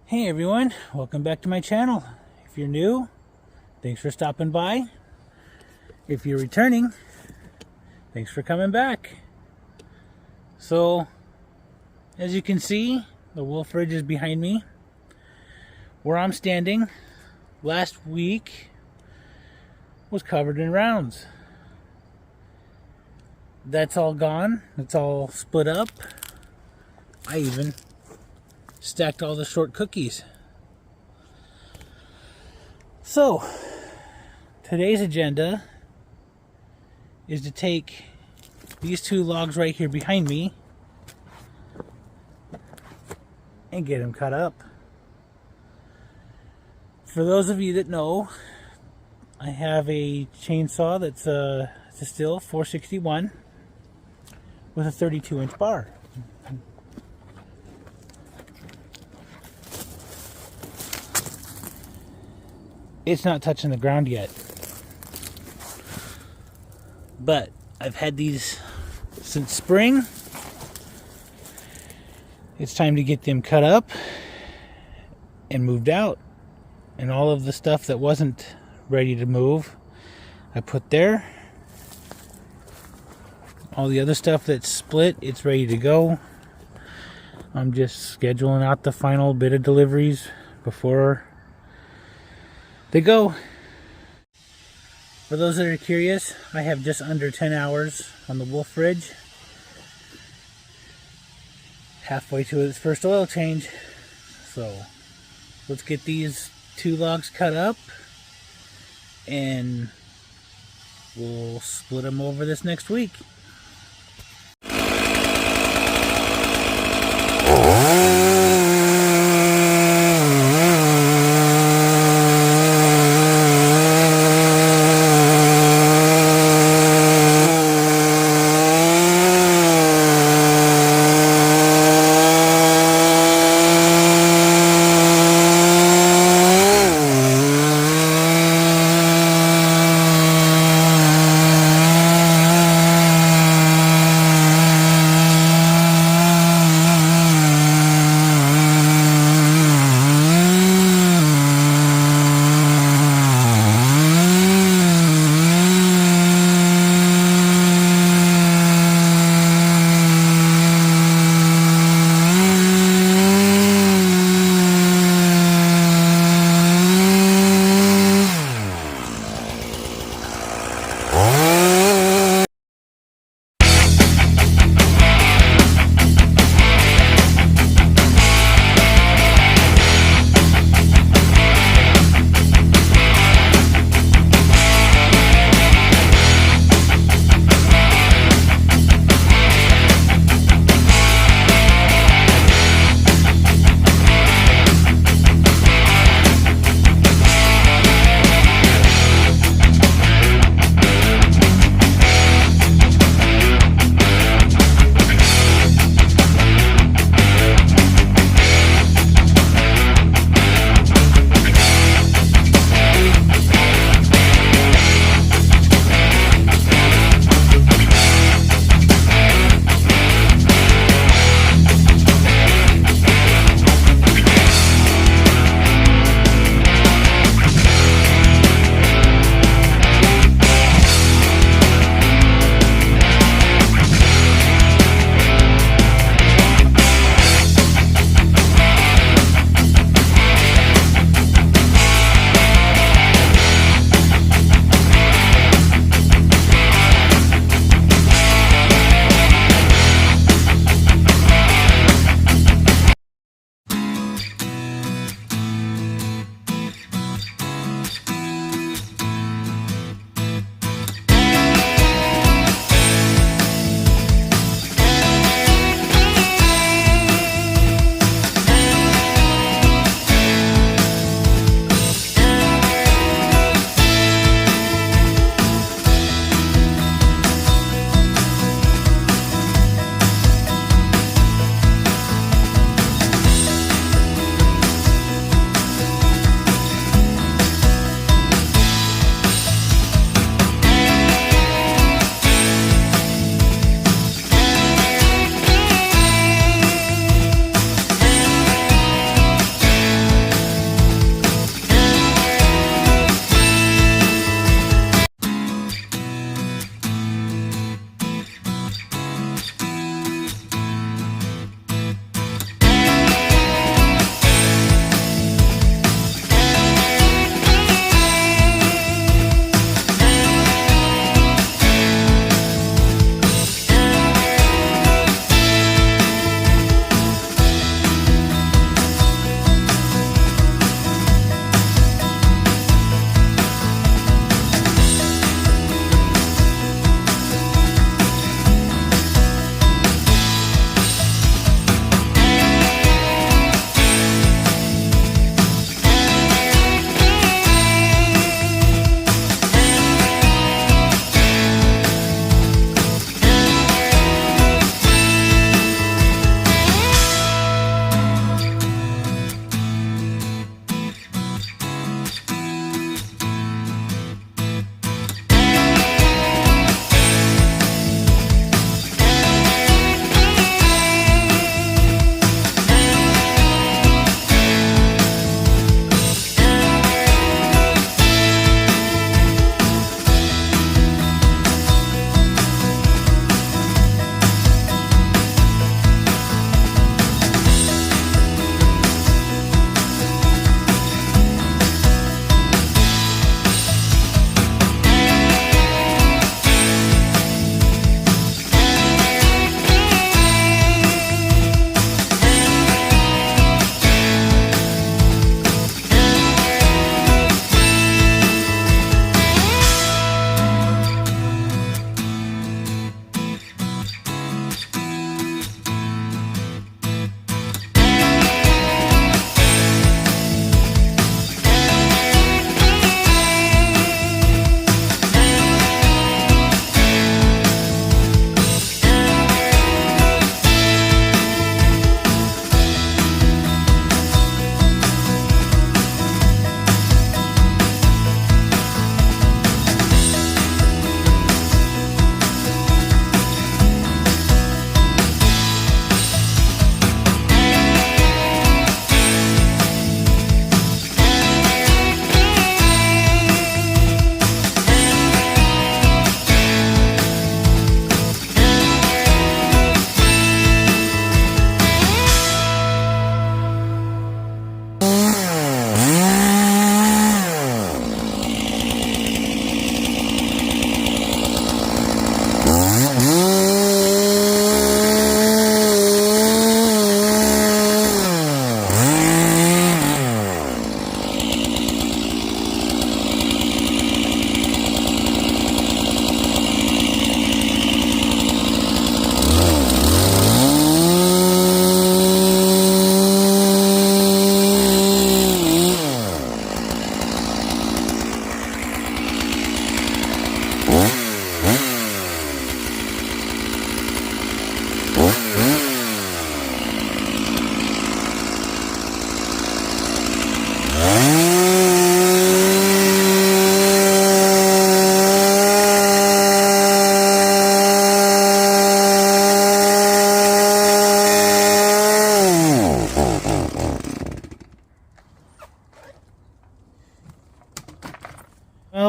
Hey everyone, welcome back to my channel. If you're new, thanks for stopping by. If you're returning, thanks for coming back. So, as you can see, the Wolfe fridge is behind me. Where I'm standing last week was covered in rounds. That's all gone. It's all split up. I even stacked all the short cookies. So, today's agenda is to take these two logs right here behind me and get them cut up. For those of you that know, I have a chainsaw that's a Sthil 461 with a 32-inch bar. It's not touching the ground yet, but I've had these since spring. It's time to get them cut up and moved out, and all of the stuff that wasn't ready to move I put there. All the other stuff that's split, it's ready to go. I'm just scheduling out the final bit of deliveries before they go. For those that are curious, I have just under 10 hours on the Wolfe fridge. Halfway to its first oil change. So let's get these two logs cut up and we'll split them over this next week.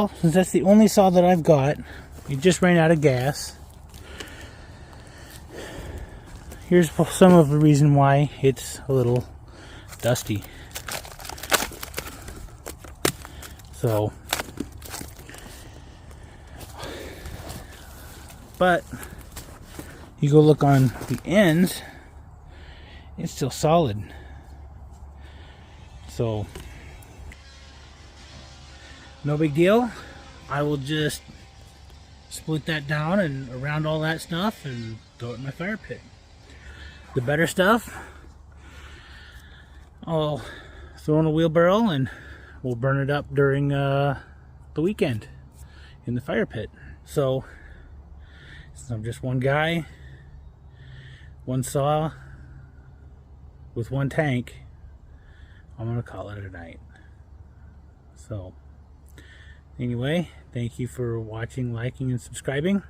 Well, since that's the only saw that I've got, we just ran out of gas. Here's some of the reason why it's a little dusty. So, but you go look on the ends, it's still solid. So, no big deal. I will just split that down and around all that stuff and throw it in my fire pit. The better stuff, I'll throw in a wheelbarrow and we'll burn it up during the weekend in the fire pit. So, since I'm just one guy, one saw with one tank, I'm gonna call it a night. So, anyway, thank you for watching, liking, and subscribing.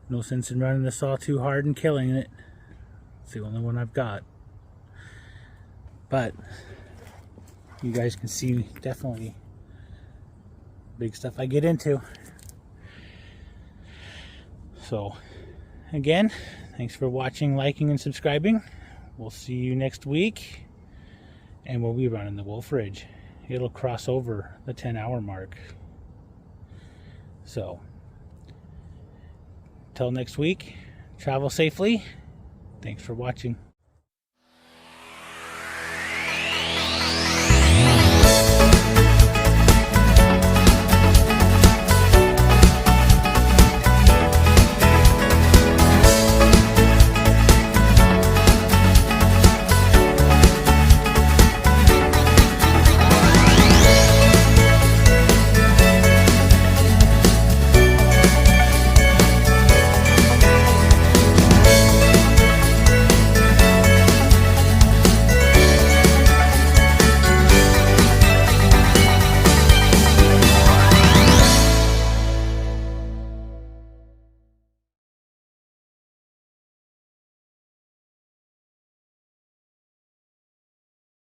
No sense in running the saw too hard and killing it. It's the only one I've got. But you guys can see definitely big stuff I get into. So, again, thanks for watching, liking, and subscribing. We'll see you next week. And we'll be running the Wolfe Ridge. It'll cross over the 10-hour mark. So, till next week, travel safely. Thanks for watching.